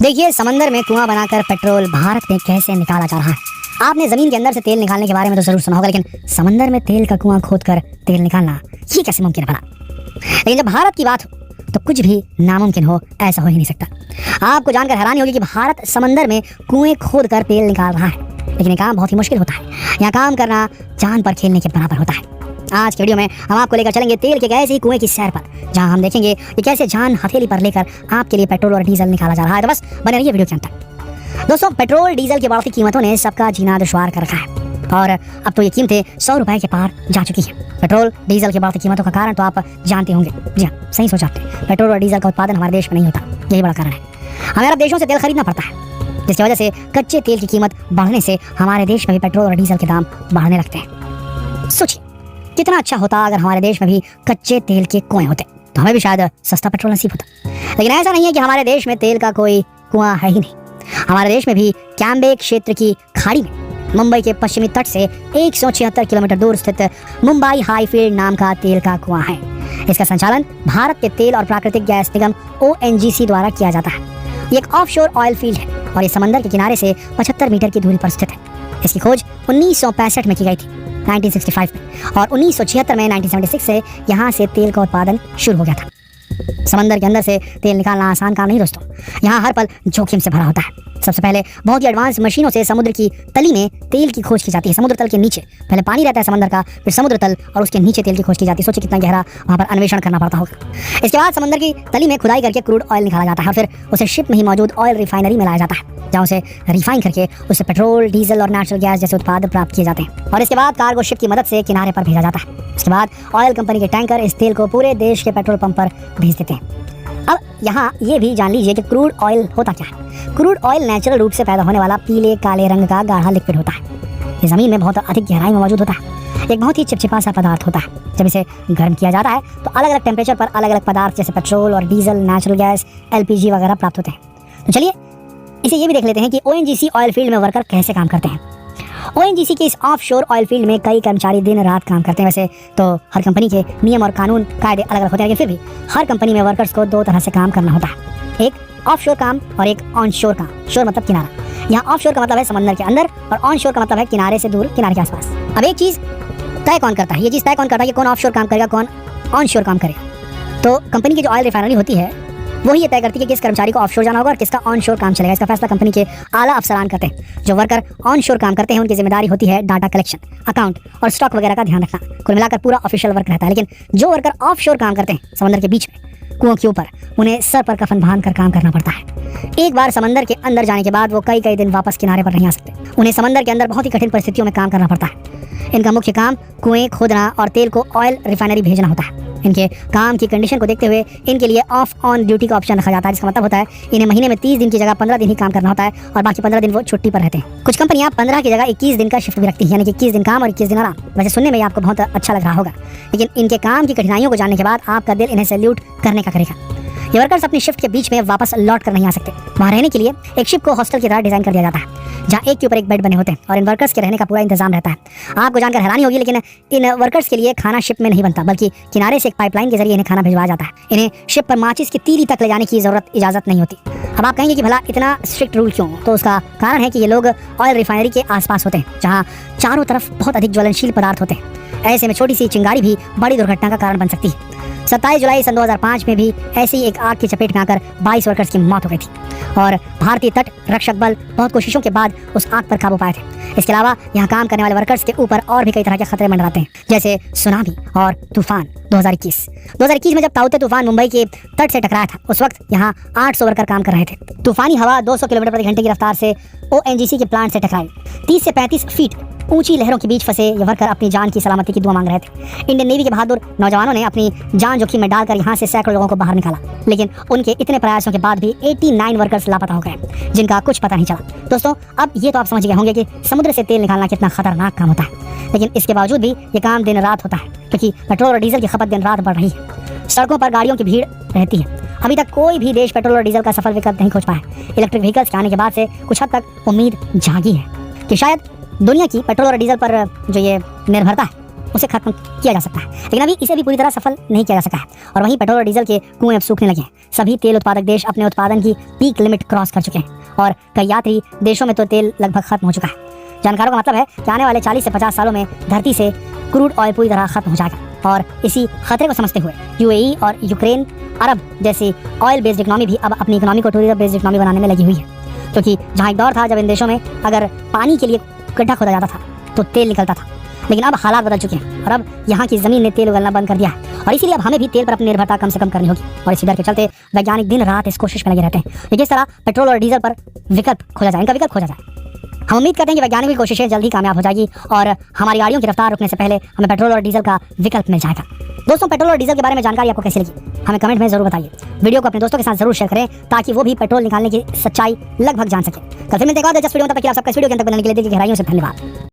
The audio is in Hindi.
देखिए, समंदर में कुआं बनाकर पेट्रोल भारत में कैसे निकाला जा रहा है। आपने जमीन के अंदर से तेल निकालने के बारे में तो जरूर सुना होगा, लेकिन समंदर में तेल का कुआं खोदकर तेल निकालना ये कैसे मुमकिन है भला। लेकिन जब भारत की बात हो तो कुछ भी नामुमकिन हो ऐसा हो ही नहीं सकता। आपको जानकर हैरानी होगी कि भारत समंदर में कुएं खोदकर तेल निकाल रहा है, लेकिन ये काम बहुत ही मुश्किल होता है। यहाँ काम करना जान पर खेलने के बराबर होता है। आज के वीडियो में हम आपको लेकर चलेंगे तेल के ऐसे ही कुएं की सैर पर, जहां हम देखेंगे कि कैसे जान हथेली पर लेकर आपके लिए पेट्रोल और डीजल निकाला जा रहा है। तो बस बने रहिए वीडियो के अंत तक। दोस्तों, पेट्रोल डीजल की बढ़ती कीमतों ने सबका जीना दुश्वार कर रखा है और अब तो ये कीमतें 100 रुपए के पार जा चुकी हैं। पेट्रोल डीजल की बढ़ती कीमतों का कारण तो आप जानते होंगे। जी हाँ, सही सोचा आपने। पेट्रोल और डीजल का उत्पादन हमारे देश में नहीं होता, यही बड़ा कारण है। हमें अरब देशों से तेल खरीदना पड़ता है, जिसकी वजह से कच्चे तेल की कीमत बढ़ने से हमारे देश में भी पेट्रोल और डीजल के दाम बढ़ने लगते हैं। सोचिए, कितना अच्छा होता अगर हमारे देश में भी कच्चे तेल के कुएं होते, तो हमें भी शायद सस्ता पेट्रोल नसीब होता। लेकिन ऐसा नहीं है कि हमारे देश में तेल का कोई कुआं है ही नहीं। हमारे देश में भी कैम्बे क्षेत्र की खाड़ी में मुंबई के पश्चिमी तट से 176 किलोमीटर दूर स्थित मुंबई हाईफील्ड नाम का तेल का कुआं है। इसका संचालन भारत के तेल और प्राकृतिक गैस निगम ONGC द्वारा किया जाता है। ये एक ऑफशोर ऑयल फील्ड है और ये समंदर के किनारे से 75 मीटर की दूरी पर स्थित है। इसकी खोज 1965 में की गई थी, 1965 में, और 1976 में 1976 से यहाँ से तेल का उत्पादन शुरू हो गया था। समंदर के अंदर से तेल निकालना आसान काम नहीं दोस्तों। यहाँ हर पल जोखिम से भरा होता है। सबसे पहले बहुत ही एडवांस मशीनों से समुद्र की तली में तेल की खोज की जाती है। समुद्र तल के नीचे पहले पानी रहता है समंदर का, फिर समुद्र तल और उसके नीचे तेल की खोज की जाती है। सोचिए कितना गहरा वहाँ पर अन्वेषण करना पड़ता होगा। इसके बाद समंदर की तली में खुदाई करके क्रूड ऑयल निकाला जाता है और फिर उसे शिप में ही मौजूद ऑयल रिफाइनरी में लाया जाता है, जहाँ उसे रिफाइन करके उससे पेट्रोल, डीजल और नेचुरल गैस जैसे उत्पाद प्राप्त किए जाते हैं। और इसके बाद कार्गो शिप की मदद से किनारे पर भेजा जाता है। इसके बाद ऑयल कंपनी के टैंकर इस तेल को पूरे देश के पेट्रोल पंप पर भेज देते हैं। अब यहाँ ये भी जान लीजिए कि क्रूड ऑयल होता क्या है। क्रूड ऑयल नेचुरल रूप से पैदा होने वाला पीले काले रंग का गाढ़ा लिक्विड होता है। ये जमीन में बहुत अधिक गहराई में मौजूद होता है। एक बहुत ही चिपचिपा सा पदार्थ होता है। जब इसे गर्म किया जाता है तो अलग अलग टेम्परेचर पर अलग अलग पदार्थ जैसे पेट्रोल और डीजल, नेचुरल गैस, LPG वगैरह प्राप्त होते हैं। तो चलिए इसे ये भी देख लेते हैं कि ONGC ऑयल फील्ड में वर्कर कैसे काम करते हैं। ONGC के इस ऑफशोर ऑयल फील्ड में कई कर्मचारी दिन रात काम करते हैं। वैसे तो हर कंपनी के नियम और कानून कायदे अलग अलग होते हैं, लेकिन फिर भी हर कंपनी में वर्कर्स को दो तरह से काम करना होता है। एक ऑफशोर काम और एक ऑनशोर काम। शोर मतलब किनारा। यहाँ ऑफशोर का मतलब है समंदर के अंदर और ऑनशोर का मतलब है किनारे से दूर, किनारे के आसपास। अब एक चीज तय कौन करता है, ये चीज तय कौन करता है कि कौन ऑफशोर काम करेगा, कौन ऑनशोर काम करेगा। तो कंपनी की जो ऑयल रिफाइनरी होती है वही ये तय करती है कि किस कर्मचारी को ऑफशोर जाना होगा और किसका ऑनशोर काम चलेगा। इसका फैसला कंपनी के आला अफसरान करते हैं। जो वर्कर ऑनशोर काम करते हैं उनकी जिम्मेदारी होती है डाटा कलेक्शन, अकाउंट और स्टॉक वगैरह का ध्यान रखना। कुल मिलाकर पूरा ऑफिशियल वर्क रहता है। लेकिन जो वर्कर ऑफशोर काम करते हैं समंदर के बीच में कुओं के ऊपर, उन्हें सर पर कफन बांध कर काम करना पड़ता है। एक बार समंदर के अंदर जाने के बाद वो कई कई दिन वापस किनारे पर नहीं आ सकते। उन्हें समंदर के अंदर बहुत ही कठिन परिस्थितियों में काम करना पड़ता है। इनका मुख्य काम कुएं खोदना और तेल को ऑयल रिफाइनरी भेजना होता है। इनके काम की कंडीशन को देखते हुए इनके लिए ऑफ ऑन ड्यूटी का ऑप्शन रखा जाता है, जिसका मतलब होता है इन्हें महीने में 30 दिन की जगह 15 दिन ही काम करना होता है और बाकी 15 दिन वो छुट्टी पर रहते हैं। कुछ कंपनियां 15 की जगह 21 दिन का शिफ्ट भी रखती हैं, यानी कि 21 दिन काम और 21 दिन आराम। वैसे सुनने में आपको बहुत अच्छा लग रहा होगा, लेकिन इनके काम की कठिनाइयों को जानने के बाद आपका दिल इन्हें सैल्यूट करने का करेगा। ये वर्कर्स अपनी शिफ्ट के बीच में वापस लौट कर नहीं आ सकते। वहाँ रहने के लिए एक शिप को हॉस्टल की तरह डिजाइन कर दिया जाता है, जहाँ एक के ऊपर एक बेड बने होते हैं और इन वर्कर्स के रहने का पूरा इंतजाम रहता है। आपको जानकर हैरानी होगी, लेकिन इन वर्कर्स के लिए खाना शिप में नहीं बनता, बल्कि किनारे से एक पाइपलाइन के जरिए इन्हें खाना भिजवाया जाता है। इन्हें शिप पर माचिस की तीली तक ले जाने की इजाजत नहीं होती। अब आप कहेंगे कि भला इतना स्ट्रिक्ट रूल क्यों? तो उसका कारण है कि ये लोग ऑयल रिफाइनरी के आसपास होते हैं, जहाँ चारों तरफ बहुत अधिक ज्वलनशील पदार्थ होते हैं। ऐसे में छोटी सी चिंगारी भी बड़ी दुर्घटना का कारण बन सकती है। 27 जुलाई सन 2005 में भी ऐसी ही एक आग की चपेट में आकर 22 वर्कर्स की मौत हो गई थी और भारतीय तट रक्षक बल बहुत कोशिशों के बाद उस आग पर काबू पाए थे। इसके अलावा यहाँ काम करने वाले वर्कर्स के ऊपर और भी कई तरह के खतरे मंडराते हैं, जैसे सुनामी और तूफान। 2021 में जब ताउते तूफान मुंबई के तट से टकराया था, उस वक्त यहाँ 800 वर्कर काम कर रहे थे। तूफानी हवा 200 किलोमीटर प्रति घंटे की रफ्तार से ONGC के प्लांट से टकराई। 30 से 35 फीट ऊंची लहरों के बीच फंसे ये वर्कर अपनी जान की सलामती की दुआ मांग रहे थे। इंडियन नेवी के बहादुर नौजवानों ने अपनी जान जोखिम में डालकर यहाँ से सैकड़ों लोगों को बाहर निकाला, लेकिन उनके इतने प्रयासों के बाद भी 89 वर्कर्स लापता हो गए, जिनका कुछ पता नहीं चला। दोस्तों, अब ये तो आप समझ गए होंगे कि समुद्र से तेल निकालना कितना खतरनाक काम होता है, लेकिन इसके बावजूद भी ये काम दिन रात होता है, क्योंकि पेट्रोल और डीजल की खपत दिन रात बढ़ रही है। सड़कों पर गाड़ियों की भीड़ रहती है। अभी तक कोई भी देश पेट्रोल और डीजल का सफल विकल्प नहीं खोज पाया। इलेक्ट्रिक व्हीकल्स के आने के बाद से कुछ हद तक उम्मीद जागी है कि शायद दुनिया की पेट्रोल और डीजल पर जो ये निर्भरता है उसे खत्म किया जा सकता है, लेकिन अभी इसे भी पूरी तरह सफल नहीं किया जा सका है। और वहीं पेट्रोल और डीजल के कुएं अब सूखने लगे हैं। सभी तेल उत्पादक देश अपने उत्पादन की पीक लिमिट क्रॉस कर चुके हैं और कई यात्री देशों में तो तेल लगभग खत्म हो चुका है। जानकारों का मतलब है कि आने वाले 40 से 50 सालों में धरती से क्रूड ऑयल पूरी तरह खत्म हो जाएगा। और इसी खतरे को समझते हुए यूएई और यूक्रेन, अरब जैसी ऑयल बेस्ड इकोनॉमी भी अब अपनी इकोनॉमी को टूरिज्म बेस्ड इकोनॉमी बनाने में लगी हुई है। क्योंकि जहाँ एक दौर था जब इन देशों में अगर पानी के लिए गड्ढा खोदा जाता था तो तेल निकलता था, लेकिन अब हालात बदल चुके हैं और अब यहाँ की जमीन ने तेल उगलना बंद कर दिया है। और इसीलिए अब हमें भी तेल पर अपनी निर्भरता कम से कम करनी होगी। और इसी डर के चलते वैज्ञानिक दिन रात इस कोशिश में लगे रहते हैं कि किस तरह पेट्रोल और डीजल पर विकल्प खोजा जाए, इनका विकल्प खोजा जाए। हम उम्मीद करते हैं कि वैज्ञानिक की कोशिशें जल्द ही कामयाब हो जाएगी और हमारी गाड़ियों की रफ्तार रुकने से पहले हमें पेट्रोल और डीजल का विकल्प मिल जाएगा। दोस्तों, पेट्रोल और डीजल के बारे में जानकारी आपको कैसी लगी हमें कमेंट में जरूर बताइए। वीडियो को अपने दोस्तों के साथ जरूर शेयर करें ताकि वो भी पेट्रोल निकालने की सच्चाई लगभग जान सके। कल फिर मिलते हैं एक और दिलचस्प वीडियो में, तब तक के लिए आप सबका इस वीडियो के अंत तक बनने के लिए दिल की गहराइयों से धन्यवाद।